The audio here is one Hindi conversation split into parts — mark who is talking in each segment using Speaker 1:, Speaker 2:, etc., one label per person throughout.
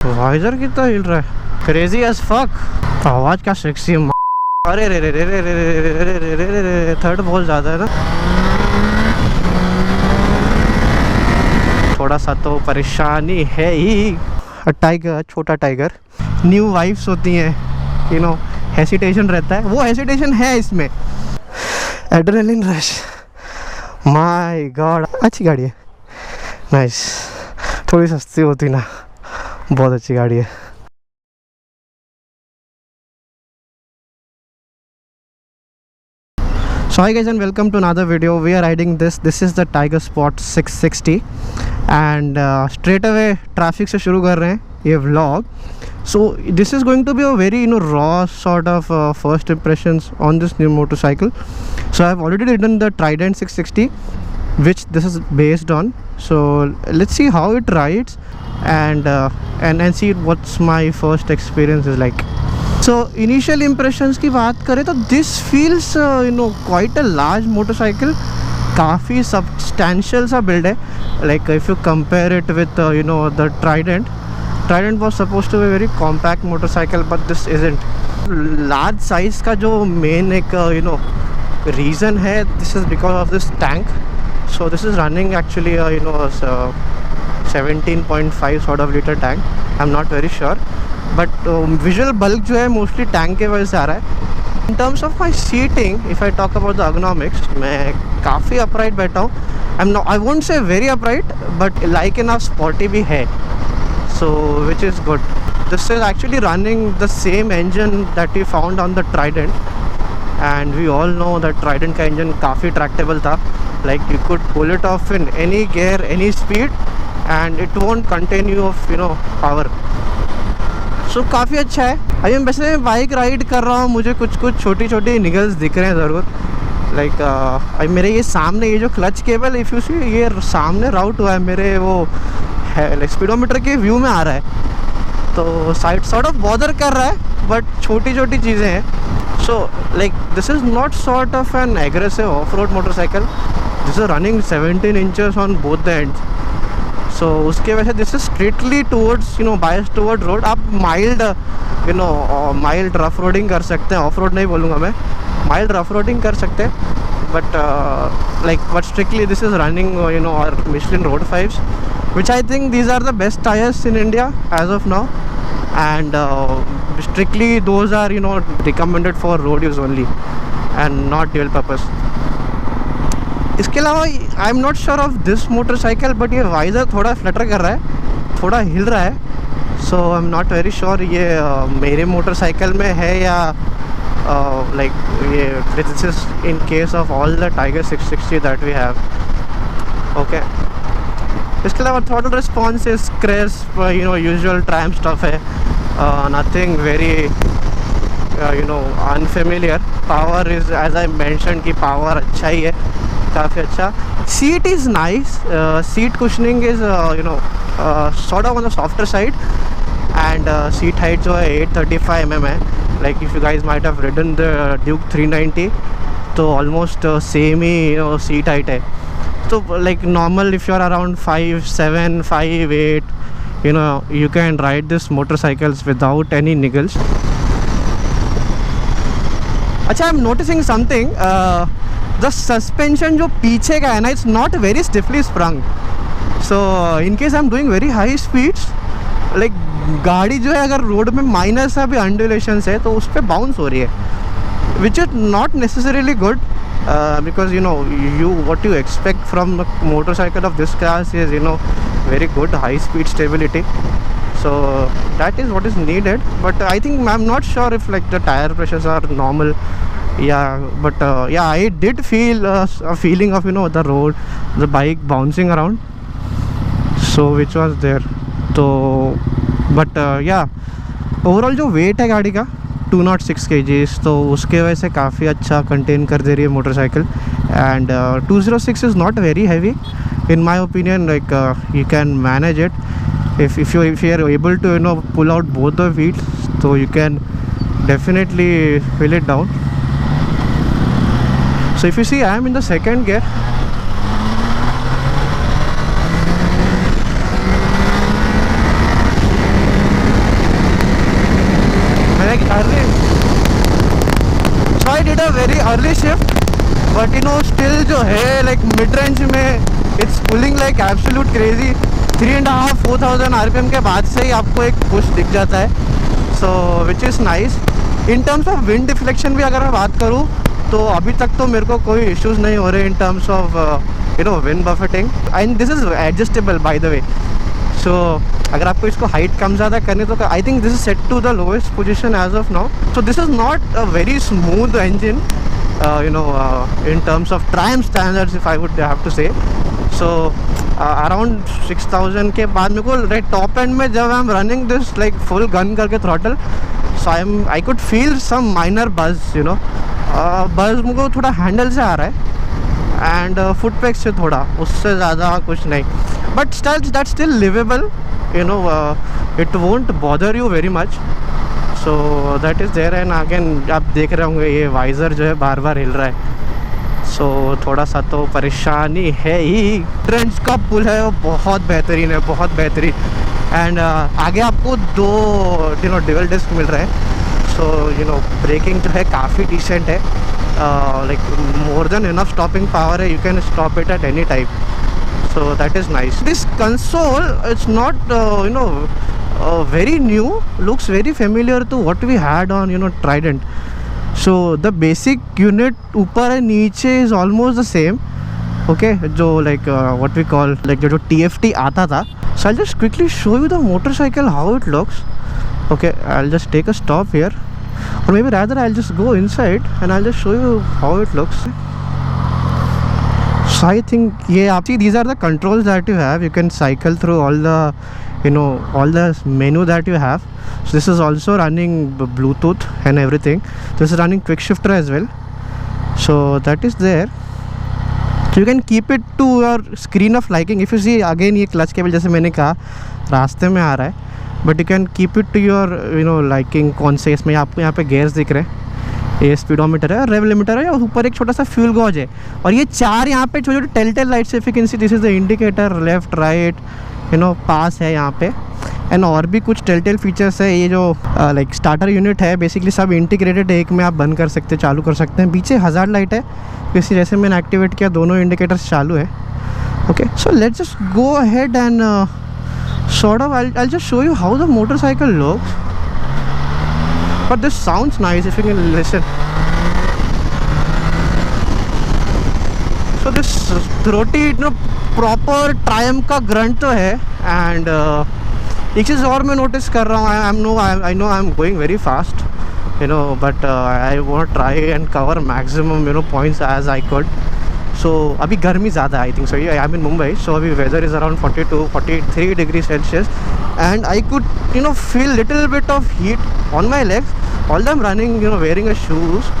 Speaker 1: वाइजर कितना हिल रहा है, क्रेजी एज फक। आवाज क्या सेक्सी है। अरे रे रे रे रे रे रे रे रे रे रे, थर्ड बहुत ज़्यादा है ना, थोड़ा सा तो परेशानी है ही। टाइगर, छोटा टाइगर, न्यू वाइफ्स होती हैं, यू नो, हेसिटेशन रहता है, वो हेसिटेशन है इसमें। Adrenaline rush, my God. अच्छी गाड़ी है, नाइस। थोड़ी सस्ती होती ना, बहुत अच्छी गाड़ी है। So hi guys and welcome to another video. We are riding this is the Tiger Sport 660 and straight away traffic से शुरू कर रहे हैं ये vlog. So this is going to be a very raw sort of first impressions on this new motorcycle. So I have already ridden the Trident 660 which this is based on. So let's see how it rides and see what's my first experience is like. So initial impressions की बात करें तो this feels quite a large motorcycle. काफ़ी substantial सा build है. Like if you compare it with the Trident was supposed to be a very compact motorcycle but this isn't. Large size का जो main एक reason है, this is because of this tank. So this is running actually a 17.5 sort of liter tank. I'm not very sure. But visual bulk जो है मोस्टली टैंक के वजह से आ रहा है। In terms of my seating, if I talk about the ergonomics, मैं काफ़ी अपराइट बैठा हूँ। I won't say very upright but like enough sporty भी है, so which is good. This is actually running the same engine that we found on the Trident and we all know that Trident का इंजन काफ़ी ट्रैक्टेबल था। Like you could pull it off in any gear, any speed and it won't contain you of power. So काफ़ी अच्छा है। अभी मैं वैसे बाइक राइड कर रहा हूँ, मुझे कुछ छोटी छोटी निगल्स दिख रहे हैं ज़रूर। लाइक अभी मेरे ये सामने ये जो clutch cable, if you see, ये सामने राउट हुआ है मेरे, वो है स्पीडोमीटर के व्यू में आ रहा है, तो साइड सॉर्ट ऑफ बॉदर कर रहा है बट छोटी छोटी चीज़ें हैं। So like this is not sort of an aggressive off road motorcycle, this is running 17 inches on both the ends. So उसके वजह से this is strictly towards bias toward road. आप माइल्ड माइल्ड रफ रोडिंग कर सकते हैं, ऑफ रोड नहीं बोलूँगा मैं, माइल्ड रफ रोडिंग कर सकते हैं, but strictly this is running और Michelin road 5s which I think these are the best tires in India as of now and strictly those are recommended for road use only and not dual purpose. इसके अलावा I am not sure of this motorcycle but ये वाइजर थोड़ा फ्लटर कर रहा है, थोड़ा हिल रहा है। So I am not very sure ये मेरे मोटरसाइकिल में है या लाइक ये this is in case of all the Tiger 660 that we have. Okay, इसके अलावा throttle response is crisp, usual Triumph stuff है, nothing very unfamiliar. Power is as I mention कि पावर अच्छा ही है, काफ़ी अच्छा। Seat is nice, seat cushioning is sort of on the softer side and seat height जो है 835 mm है। Like if you guys might have ridden the Duke 390 तो ऑलमोस्ट सेम ही सीट हाइट है। तो like normal if you are around 5'7", 5'8", you can ride this motorcycles without any niggles. अच्छा, I am noticing something, the suspension जो पीछे का है ना, it's not very stiffly sprung. So in case I am doing very high speeds, like गाड़ी जो है अगर रोड में माइनर सा भी अंडुलेशन है तो उस पर बाउंस हो रही है, which is not necessarily good because what you expect from a motorcycle of this class is very good high speed stability. So that is what is needed, but I think I'm not sure if like the tire pressures are normal. Yeah, but yeah, I did feel a feeling of the road, the bike bouncing around, so which was there. So but yeah, overall जो weight है गाड़ी का 206 kgs, तो उसके वजह से काफ़ी अच्छा कंटेन कर दे रही है motorcycle. And 206 is not very heavy in my opinion, like you can manage it if you are able to pull out both the wheels, so you can definitely fill it down. So if you see, I am in the second gear. like early. So I did a very early shift, but you know still जो है like mid range में it's pulling like absolute crazy. 3,500-4,000 RPM के बाद से ही आपको एक पुश दिख जाता है, so which is nice. In terms of wind deflection भी अगर मैं बात करूँ तो अभी तक तो मेरे को कोई इश्यूज नहीं हो रहे in terms of you know wind buffeting, and this is adjustable by the way. So अगर आपको इसको हाइट कम ज़्यादा करनी तो I think this is set to the lowest position as of now. So this is not a very smooth engine you know in terms of Triumph standards if I would have to say. So around 6,000 के बाद मेरे को टॉप एंड में जब I am running this like full gun करके throttle, so I could feel some minor buzz, you know buzz मुझको थोड़ा हैंडल से आ रहा है एंड फुट पैक से थोड़ा, उससे ज़्यादा कुछ नहीं. But still that still liveable, you know it won't bother you very much. So that is there. And again आप देख रहे होंगे ये वाइज़र जो है बार बार हिल रहा है, सो थोड़ा सा तो परेशानी है ही. ट्रेंड्स का पुल है वो बहुत बेहतरीन है, बहुत बेहतरीन. एंड आगे आपको दो यू नो डुअल डिस्क मिल रहा है, सो यू नो ब्रेकिंग जो है काफ़ी डिसेंट है, like more than enough stopping power है, you can stop it at any time. So that is nice. This console, it's not you know very new, looks very familiar to what we had on you know Trident. So the basic unit ऊपर है नीचे is almost the same. Okay, जो like what we call like जो TFT आता था. So I'll just quickly show you the motorcycle how it looks. Okay, I'll just take a stop here, or maybe rather I'll just go inside and I'll just show you how it looks. So I think see these are the controls that you have. You can cycle through all the you know all the menu that you have. So this is also running Bluetooth and everything. This is running quick shifter as well, so that is there. So you can keep it to your screen of liking. If you see again ये क्लच केबल जैसे मैंने कहा रास्ते में आ रहा है, but you can keep it to your you know liking. कौन से इसमें आपको यहाँ पे गेयर्स दिख रहे हैं, ये स्पीडोमीटर है, रेव लिमिटर है, और ऊपर एक छोटा सा फ्यूल गॉज है, और ये चार यहाँ पे छोटे छोटे tail lights. If you can see this is the indicator, left right you know pass है यहाँ पे. एंड और भी कुछ टेल फीचर्स है. ये जो लाइक स्टार्टर यूनिट है बेसिकली सब इंटीग्रेटेड एक में आप बंद कर सकते हैं, चालू कर सकते हैं. पीछे हज़ार्ड लाइट है, इसी जैसे मैंने एक्टिवेट किया दोनों इंडिकेटर्स चालू है. Okay, so let's just go ahead and sort of I'll just show you how the motorcycle looks. But this sounds nice if you can listen. So this throaty you know proper Triumph का grunt तो है. And एक चीज़ और मैं नोटिस कर रहा हूँ, I know I'm going very fast, you know, but I want to try and cover maximum you know points as I could. So अभी गर्मी ज़्यादा है, I think so. I am in Mumbai, so अभी weather is around 42-43 degrees Celsius, and I could you know feel little bit of heat on my legs. Although I'm running you know wearing a shoes,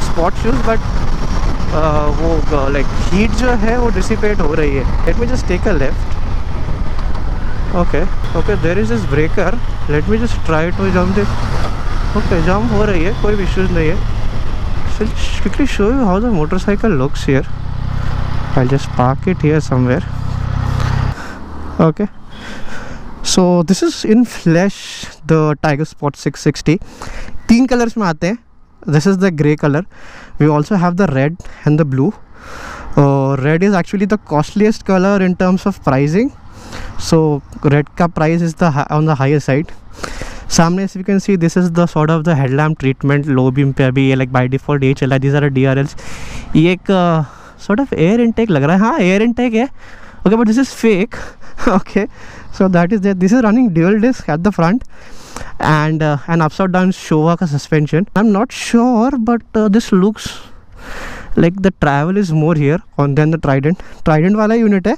Speaker 1: sport shoes, but वो like heat जो है वो dissipate हो रही है. Let me just take a left. Okay, there is this breaker. Let me just try to jump this. Okay, jump हो रही है, कोई issues नहीं है. So I'll just quickly show you how the motorcycle looks here. I'll just park it here somewhere. Okay, so this is in flesh the Tiger Sport 660. तीन कलर्स में आते हैं. This is the grey color. We also have the red and the blue. Red is actually the costliest color in terms of pricing. So red का price is on the higher side. सामने as you can see this is the sort of the headlamp treatment. low beam पे अभी ये like by default ये चला है. These are DRLs. ये एक sort of air intake लग रहा है. हाँ, air intake है. Okay, but this is fake. Okay, so that is there. This is running dual disc at the front and an upside down Showa का suspension. I'm not sure, but this looks like the travel is more here on than the Trident. Trident वाला यूनिट है,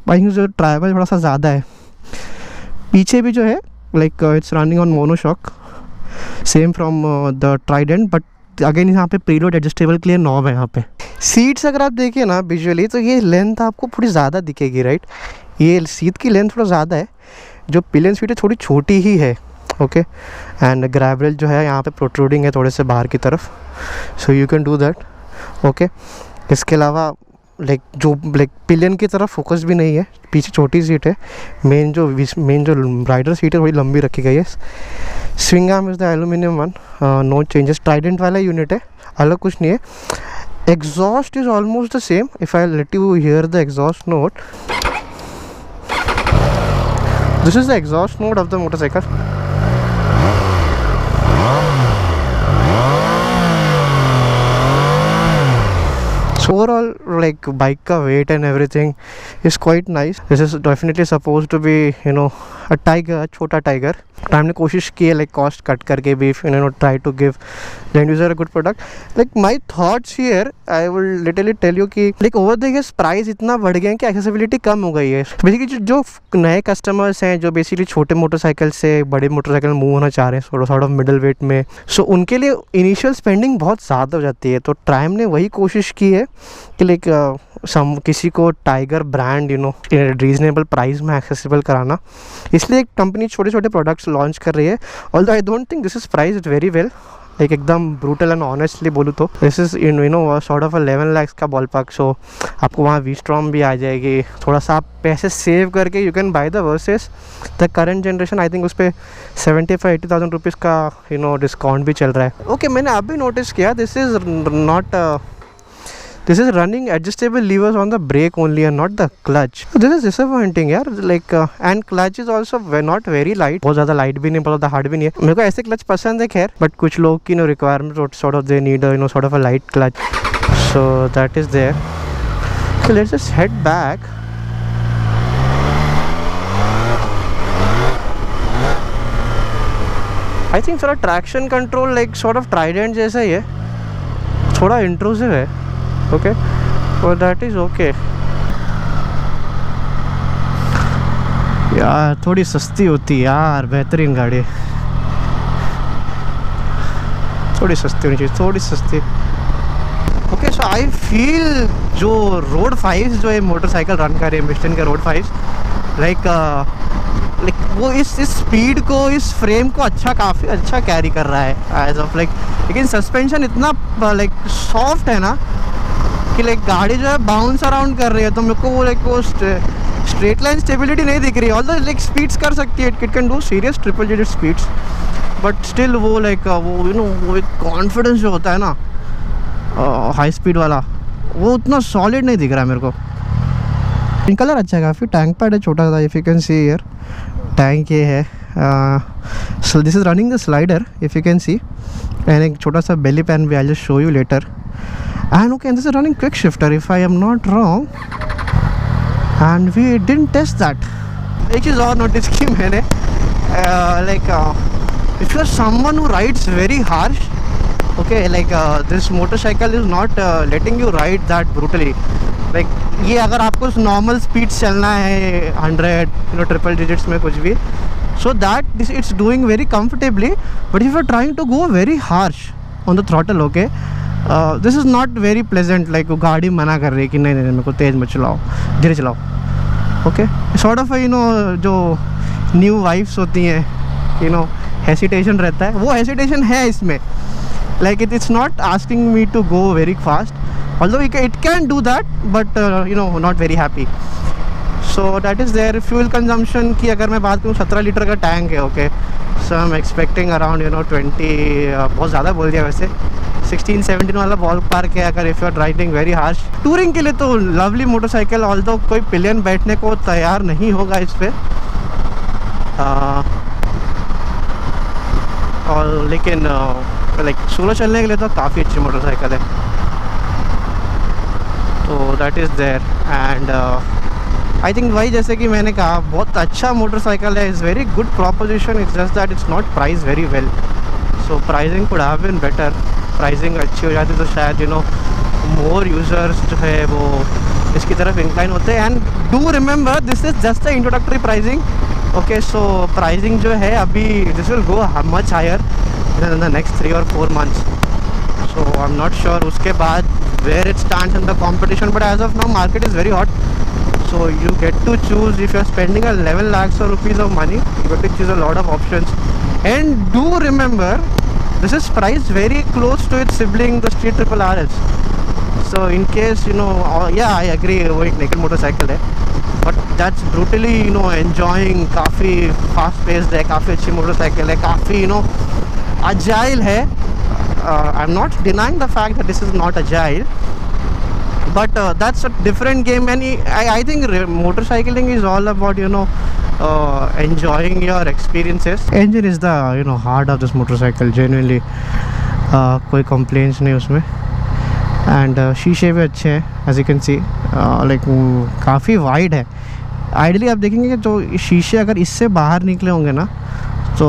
Speaker 1: I think जो travel थोड़ा सा ज़्यादा है. पीछे भी जो है like it's running on monoshock, same from the Trident, but again यहाँ पे प्रीलोड एडजस्टेबल के लिए नॉब है. यहाँ पे सीट्स अगर आप देखिए ना विजुअली तो ये लेंथ आपको थोड़ी ज़्यादा दिखेगी, राइट. ये सीट की लेंथ थोड़ा ज़्यादा है, जो पिलियन सीट है थोड़ी छोटी ही है. ओके, एंड ग्रैब रेल जो है यहाँ पे प्रोट्रूडिंग है थोड़े से बाहर की तरफ, so you can do that. Okay, इसके अलावा लाइक जो लाइक पिलियन की तरफ फोकस भी नहीं है, पीछे छोटी सीट है, मेन जो राइडर सीट है वही लंबी रखी गई है। Swing arm is the aluminium one, no changes, Trident वाला यूनिट है, अलग कुछ नहीं है। Exhaust is almost the same, if I let you hear the exhaust note, this is the exhaust note of the motorcycle. So overall, like bike का weight and everything is quite nice. This is definitely supposed to be, you know, a tiger, छोटा tiger. हमने कोशिश की है like cost cut करके भी, you know, try to give the end user a good product. Like my thoughts here, I will literally tell you कि like over the years price इतना बढ़ गया है कि accessibility कम हो गई है। Basically जो नए customers हैं, जो basically छोटे मोटरसाइकिल से बड़े मोटरसाइकिल में मूव होना चाह रहे हैं sort of middle weight में, so उनके लिए initial spending बहुत ज़्यादा हो जाती है। तो Triumph ने वही कोशिश की है कि लाइक किसी को tiger brand you know reasonable price में एक्सेसिबल कराना, इसलिए एक कंपनी छोटे छोटे प्रोडक्ट्स लॉन्च कर रही है। Although I don't think this is priced very well, like एकदम ब्रूटल एंड ऑनेस्टली बोलूँ तो this is you know sort of 11 lakhs का बॉल पार्क। सो आपको वहाँ V-Strom भी आ जाएगी, थोड़ा सा आप पैसे सेव करके you can by the versus the current generation. I think उस पर 75-80,000 रुपीज़ का यू नो डिस्काउंट भी चल रहा है। ओके, मैंने अभी नोटिस किया this is not this is running adjustable levers on the brake only and not the clutch. This is disappointing यार, like and clutch is also not very light, बहुत ज़्यादा light भी नहीं, बहुत ज़्यादा hard भी नहीं है। मेरे को ऐसे clutch पसंद है खैर, but कुछ लोग की no requirement sort of they need a you know sort of a light clutch, so that is there. So let's just head back. I think थोड़ा traction control like sort of Trident जैसा ही है, थोड़ा intrusive है। ओके, और दैट इज़ ओके यार, थोड़ी सस्ती होती यार, बेहतरीन गाड़ी, थोड़ी सस्ती होनी चाहिए, थोड़ी सस्ती। ओके, सो आई फील जो रोड 5 जो है मोटरसाइकिल रन कर रही है मिस्टन के रोड 5, लाइक वो इस स्पीड को, इस फ्रेम को काफ़ी अच्छा कैरी कर रहा है एज ऑफ लाइक। लेकिन सस्पेंशन इतना लाइक सॉफ्ट है ना कि लाइक गाड़ी जो है बाउंस अराउंड कर रही है, तो मेरे को वो लाइक वो स्ट्रेट लाइन स्टेबिलिटी नहीं दिख रही है। ऑल्दो लाइक स्पीड्स कर सकती है, it can do serious triple digit speeds, but still वो लाइक वो यू नो वो एक कॉन्फिडेंस जो होता है ना हाई स्पीड वाला, वो उतना सॉलिड नहीं दिख रहा है मेरे को। कलर अच्छा है काफ़ी, टैंक पैड है छोटा सा, if you can see here tank ये है। सो this is running the slider if you can C, and एक छोटा सा बेली पैन भी, I just show you later. And okay, this is running quick shifter if I am not wrong, and we didn't test that. एक चीज़ और नोटिस की मैंने, like if you are someone who rides very harsh, okay, like this motorcycle is not letting you ride that brutally. Like ये अगर आपको नॉर्मल स्पीड चलना है 100 you know ट्रिपल डिजिट्स में कुछ भी, so that this it's doing very comfortably, but if you are trying to go very harsh on the throttle, okay, this is not very pleasant. Like वो गाड़ी मना कर रही है कि नहीं मेरे को तेज़ मत चलाओ, धीरे चलाओ। Okay, sort of you know जो न्यू वाइफ्स होती हैं यू नो हेसिटेशन रहता है, वो हेसिटेशन है इसमें। Like it's not asking me to go very fast, although it can do that, but you know not very happy. So that is there. Fuel consumption की अगर मैं बात करूँ, 17 लीटर का टैंक है। Okay, so I am expecting around you know 20, बहुत ज़्यादा बोल दिया वैसे, 16-17 वाला बॉल पार्क है अगर if you are riding very harsh. Touring के लिए तो लवली मोटरसाइकिल, ऑल्दो कोई पिलियन बैठने को तैयार नहीं होगा इस पर, और लेकिन लाइक सोलो चलने के लिए तो काफ़ी अच्छी मोटरसाइकिल है। तो that is there, and I think वही जैसे कि मैंने कहा, बहुत अच्छा मोटरसाइकिल है, is very good proposition, it's just that it's not price very well. So pricing could have been better, pricing अच्छी हो जाती तो शायद यू नो मोर यूज़र्स जो है वो इसकी तरफ इंक्लाइन होते हैं। And do remember this is just the introductory pricing. Okay, so pricing जो है अभी this will go much higher in the next 3 or 4 months, so I'm not sure उसके बाद where it stands in the competition, but as of now market is very hot, so you get to choose. If you're spending 11 lakhs of rupees of money, you get to choose a lot of options. And do remember this is priced very close to its sibling, the Street Triple RS. So in case yeah, I agree, वो एक naked motorcycle है, but that's brutally enjoying, काफ़ी fast paced है, काफ़ी अच्छी motorcycle है, काफ़ी agile है. I'm not denying the fact that this is not agile, but that's a different game. And I think motorcycling is all about enjoying your experiences. Engine is the heart of this motorcycle, genuinely. कोई complaints नहीं उसमें. And शीशे भी अच्छे हैं, as you can see, like काफ़ी वाइड है. आइडली आप देखेंगे कि जो शीशे अगर इससे बाहर निकले होंगे ना, तो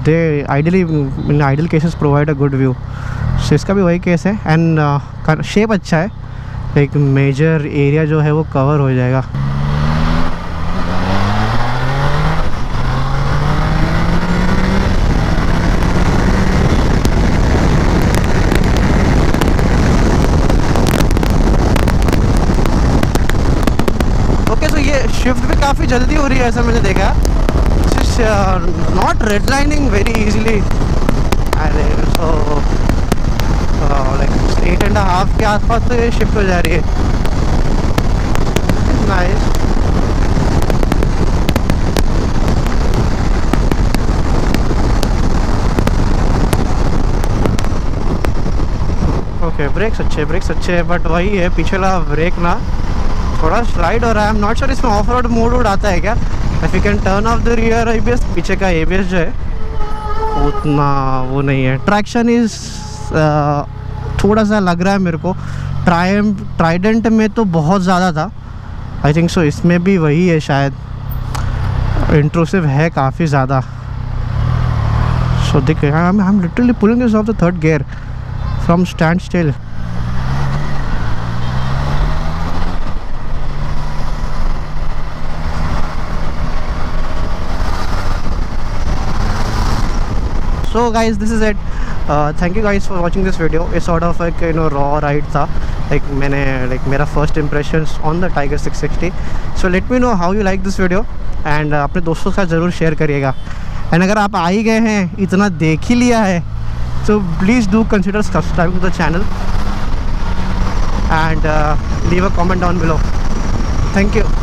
Speaker 1: they ideally in ideal cases provide a good view. So इसका भी वही केस है. एंड शेप अच्छा है, एक मेजर एरिया जो है वो कवर हो जाएगा. ओके, तो ये शिफ्ट भी काफ़ी जल्दी हो रही है, ऐसा मैंने देखा. Not red lining very easily. अरे सो लाइक 8.5 के आसपास तो ये शिफ्ट हो जा रही है. नाइस. ओके, ब्रेक्स अच्छे हैं, बट वही है, पिछला ब्रेक ना थोड़ा स्लाइड हो रहा है. आई एम नॉट श्योर इसमें ऑफ रोड मोड आता है क्या. If you can turn off the rear ABS, पीछे का ABS जो है उतना वो नहीं है. ट्रैक्शन इज थोड़ा सा लग रहा है मेरे को. ट्राइडेंट में तो बहुत ज़्यादा था. आई थिंक सो इसमें भी वही है शायद. इंट्रूसिव है काफ़ी ज़्यादा. सो देख, I am literally pulling this of the third gear from stand still. So guys, this is it. Thank you guys for watching this video. It's sort of like raw ride था. Like मेरा first impressions on the Tiger 660. So let me know how you like this video, and अपने दोस्तों के साथ ज़रूर शेयर करिएगा. एंड अगर आप आ ही गए हैं, इतना देख ही लिया है, so please do consider subscribing to the channel and leave a comment down below. Thank you.